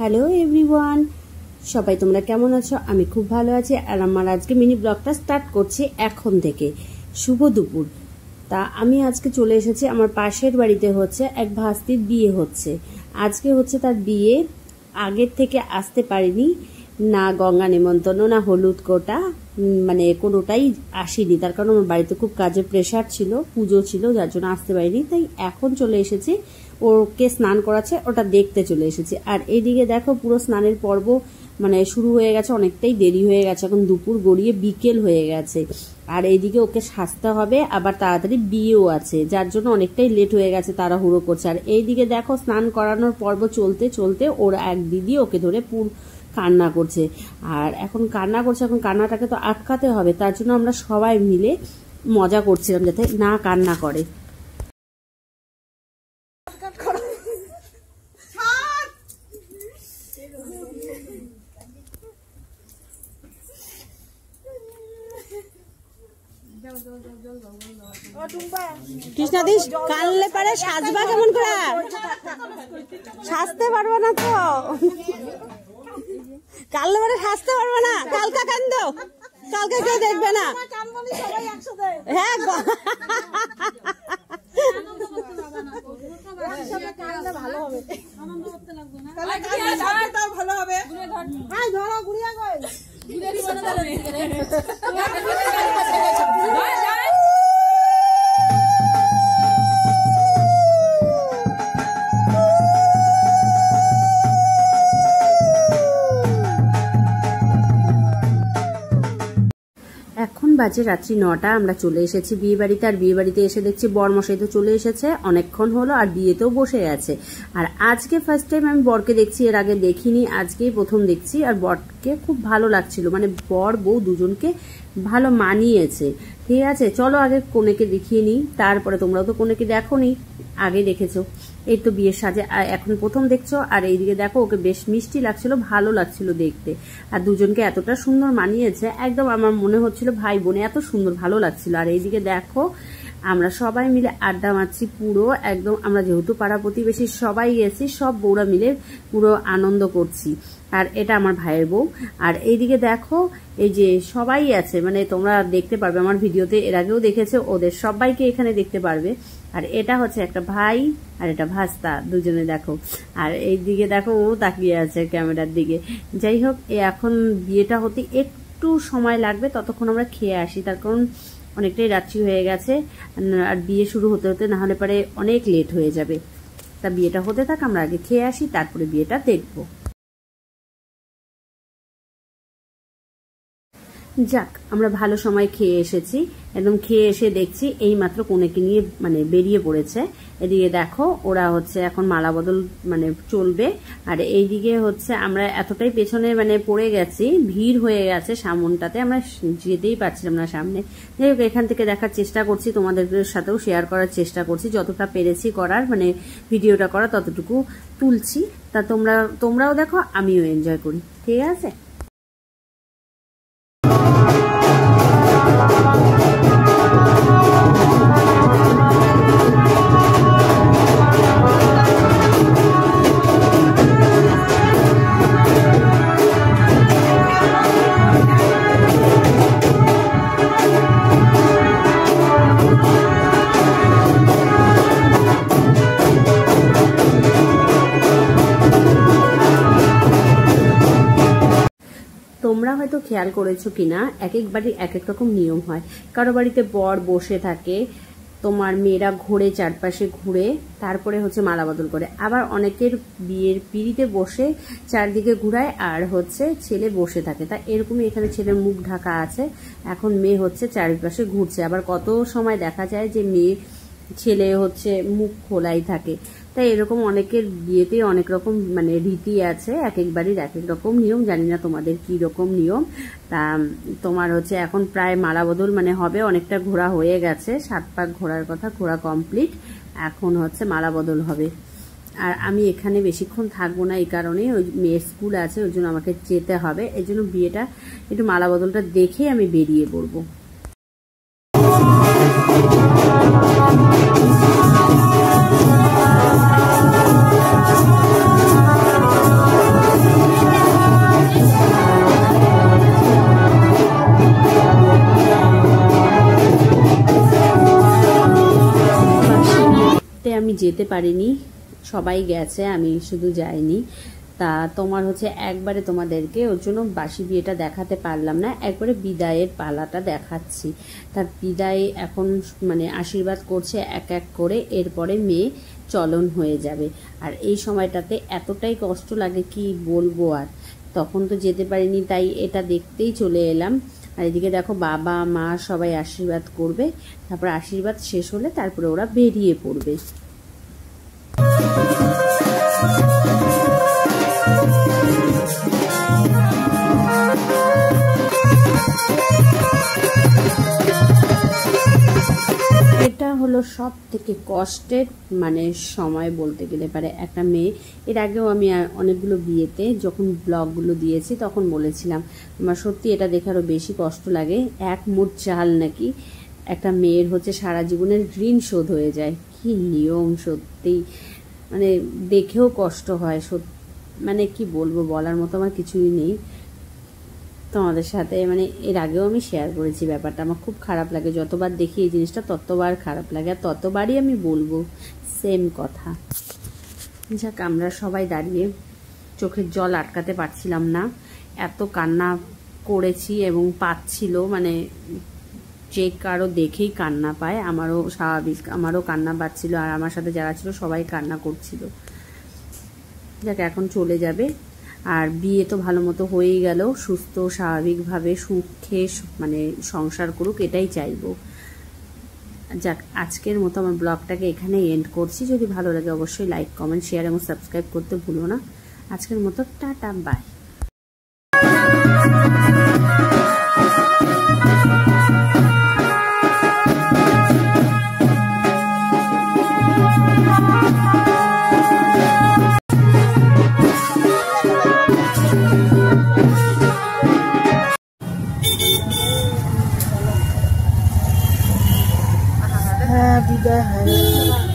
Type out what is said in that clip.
Hello everyone, সবাই তোমরা কেমন আছো? আমি খুব ভালো আছি। আর আমার আজকে মিনি ব্লগটা স্টার্ট করছি এখন থেকে। শুভ দুপুর। তা আমি আজকে চলে এসেছি আমার পাশের বাড়িতে, হচ্ছে এক ভাস্তির বিয়ে হচ্ছে। আজকে হচ্ছে তার বিয়ে। আগের থেকে আসতে পারিনি, না গঙ্গা নিমন্ত্রণ না হলুদ কোটা, মানে কোনোটাই আসিনি। তার কারণ আমার বাড়িতে খুব কাজের প্রেশার ছিল, পুজো ছিল, যার জন্য আসতে পারিনি। তাই এখন চলে এসেছি, ওকে স্নান করাচ্ছে, ওটা দেখতে চলে এসেছি। আর এইদিকে দেখো পুরো স্নানের পর্ব মানে শুরু হয়ে গেছে, অনেকটাই দেরি হয়ে গেছে, এখন দুপুর গড়িয়ে বিকেল হয়ে গেছে। আর এইদিকে ওকে সাজতে হবে, আবার তাড়াতাড়ি বিয়েও আছে, যার জন্য অনেকটাই লেট হয়ে গেছে, তাড়াহুড়ো করছে। আর এইদিকে দেখো স্নান করানোর পর্ব চলতে চলতে ওর এক দিদি ওকে ধরে কান্না করছে। আর এখন কান্না করছে, এখন কান্নাটাকে তো আটকাতে হবে, তার জন্য আমরা সবাই মিলে মজা করছিলাম যাতে না কান্না করে। কৃষ্ণাদিস কানলে পারে সাজবা কেমন করে? সাজতে পারবো না তো, কানলে পারে সাজতে পারবো না। কালকা কান্দ, কালকে কেউ দেখবে না। হ্যাঁ ভালো হবে, ভালো হবে। এখন বাজে রাত্রি 9টা, আমরা চলে এসেছি বিয়ে বাড়িতে। আর বিয়ে বাড়িতে এসে দেখছি বরমশাই তো চলে এসেছে, অনেকক্ষণ হলো, আর বিয়েতেও বসে আছে। আর আজকে ফার্স্ট টাইম আমি বরকে দেখছি, এর আগে দেখিনি, আজকেই প্রথম দেখছি। আর বরকে খুব ভালো লাগছিল, মানে বর বউ দুজনকে ভালো মানিয়েছে। ঠিক আছে, চলো আগে কনেকে দেখিয়ে নিই, তারপরে তোমরাও তো কনেকে দেখোনি, আগে দেখেছো। এই তো বিয়ের সাজে এখন প্রথম দেখছো। আর এইদিকে দেখো ওকে বেশ মিষ্টি লাগছিল, ভালো লাগছিল দেখতে। আর দুজনকে এতটা সুন্দর মানিয়েছে, একদম আমার মনে হচ্ছিল ভাই বোনে, এত সুন্দর ভালো লাগছিল। আর এইদিকে দেখো আমরা সবাই মিলে আড্ডা মারছি পুরো একদম। আমরা যেহেতু পাড়া প্রতিবেশী সবাই গেছি, সব বউরা মিলে পুরো আনন্দ করছি। আর এটা আমার ভাইয়ের বউ। আর এইদিকে দেখো এই যে সবাই আছে, মানে তোমরা দেখতে পারবে আমার ভিডিওতে, এর আগেও দেখেছো, ওদের সবাইকে এখানে দেখতে পারবে। আর এটা হচ্ছে একটা ভাই আর এটা ভাস্তা, দুজনে দেখো। আর এইদিকে দেখো ও তাকিয়ে আছে ক্যামেরার দিকে। যাই হোক, এখন বিয়েটা হতে একটু সময় লাগবে, ততক্ষণ আমরা খেয়ে আসি, তার কারণ অনেকটাই রাত্রি হয়ে গেছে। আর বিয়ে শুরু হতে হতে না হলে পরে অনেক লেট হয়ে যাবে। তা বিয়েটা হতে থাক, আমরা আগে খেয়ে আসি, তারপরে বিয়েটা দেখবো। যাক, আমরা ভালো সময় খেয়ে এসেছি, একদম খেয়ে এসে দেখছি এই মাত্র কনেকে নিয়ে মানে বেরিয়ে পড়েছে। এদিকে দেখো ওরা হচ্ছে এখন মালা বদল মানে চলবে। আর এইদিকে হচ্ছে আমরা এতটাই পেছনে মানে পড়ে গেছি, ভিড় হয়ে গেছে সামনটাতে, আমরা যেতেই পারছিলাম না সামনে। যাই হোক, এখান থেকে দেখার চেষ্টা করছি, তোমাদের সাথেও শেয়ার করার চেষ্টা করছি, যতটা পেরেছি করার, মানে ভিডিওটা করা ততটুকু তুলছি। তা তোমরাও দেখো, আমিও এনজয় করি। ঠিক আছে। তোমরা হয়তো খেয়াল করেছো কিনা, এক এক বাড়ির এক এক রকম নিয়ম হয়। কারো বাড়িতে বর বসে থাকে, তোমার মেয়েরা ঘোরে, চারপাশে ঘুরে, তারপরে হচ্ছে মালা বদল করে। আবার অনেকের বিয়ের পিঁড়িতে বসে চারদিকে ঘুরায়, আর হচ্ছে ছেলে বসে থাকে। তা এরকমই এখানে ছেলের মুখ ঢাকা আছে, এখন মেয়ে হচ্ছে চারিপাশে ঘুরছে। আবার কত সময় দেখা যায় যে ছেলে হচ্ছে মুখ খোলাই থাকে। তাই এরকম অনেকের বিয়েতে অনেক রকম মানে রীতি আছে, এক এক বাড়ির এক এক রকম নিয়ম। জানি না তোমাদের কি রকম নিয়ম। তা তোমার হচ্ছে এখন প্রায় মালা বদল মানে হবে, অনেকটা ঘোরা হয়ে গেছে, 7 পাক ঘোরার কথা, ঘোরা কমপ্লিট, এখন হচ্ছে মালা বদল হবে। আর আমি এখানে বেশিক্ষণ থাকবো না, এই কারণে ওই মেয়ের স্কুল আছে, ওই জন্য আমাকে যেতে হবে। এই জন্য বিয়েটা একটু মালা বদলটা দেখে আমি বেরিয়ে পড়বো। যেতে পারিনি, সবাই গেছে, আমি শুধু যাইনি। তা তোমার হচ্ছে একবারে তোমাদেরকে ওর জন্য বাসি বিয়েটা দেখাতে পারলাম না, একবারে বিদায়ের পালাটা দেখাচ্ছি। তার বিদায় এখন মানে আশীর্বাদ করছে এক এক করে, এরপরে মেয়ে চলন হয়ে যাবে। আর এই সময়টাতে এতটাই কষ্ট লাগে কি বলবো, আর তখন তো যেতে পারিনি, তাই এটা দেখতেই চলে এলাম। আর এদিকে দেখো বাবা মা সবাই আশীর্বাদ করবে, তারপর আশীর্বাদ শেষ হলে তারপরে ওরা বেরিয়ে পড়বে। এটা হলো সব থেকে কষ্টের মানে সময় বলতে গেলে পারে একটা মেয়ে। এর আগেও আমি অনেকগুলো বিয়েতে যখন ব্লগগুলো দিয়েছি তখন বলেছিলাম আমার সত্যি এটা দেখে আরও বেশি কষ্ট লাগে। এক মুঠ চাল নাকি একটা মেয়ের হচ্ছে সারা জীবনের ঋণ শোধ হয়ে যায়। কি নিয়ম সত্যি, মানে দেখেও কষ্ট হয় মানে কি বলবো, বলার মতো আমার কিছুই নেই। তোমাদের সাথে মানে এর আগেও আমি শেয়ার করেছি ব্যাপারটা, আমার খুব খারাপ লাগে, যতবার দেখি এই জিনিসটা ততবার খারাপ লাগে, আর ততবারই আমি বলবো সেম কথা। যাক, আমরা সবাই দাঁড়িয়ে চোখের জল আটকাতে পারছিলাম না, এত কান্না করেছি এবং পাচ্ছিল, মানে যে কারো দেখেই কান্না পায়, আমারও স্বাভাবিক, আমারও কান্না পাচ্ছিল, আর আমার সাথে যারা ছিল সবাই কান্না করছিল। যাক, এখন চলে যাবে, আর বিয়ে তো ভালো মতো হয়েই গেল, সুস্থ স্বাভাবিকভাবে সুখে মানে সংসার করুক, এটাই চাইবো। যাক, আজকের মতো আমার ব্লগটাকে এখানে এন্ড করছি। যদি ভালো লাগে অবশ্যই লাইক কমেন্ট শেয়ার এবং সাবস্ক্রাইব করতে ভুলো না। আজকের মতো টাটা, বাই। বিদায় হয়।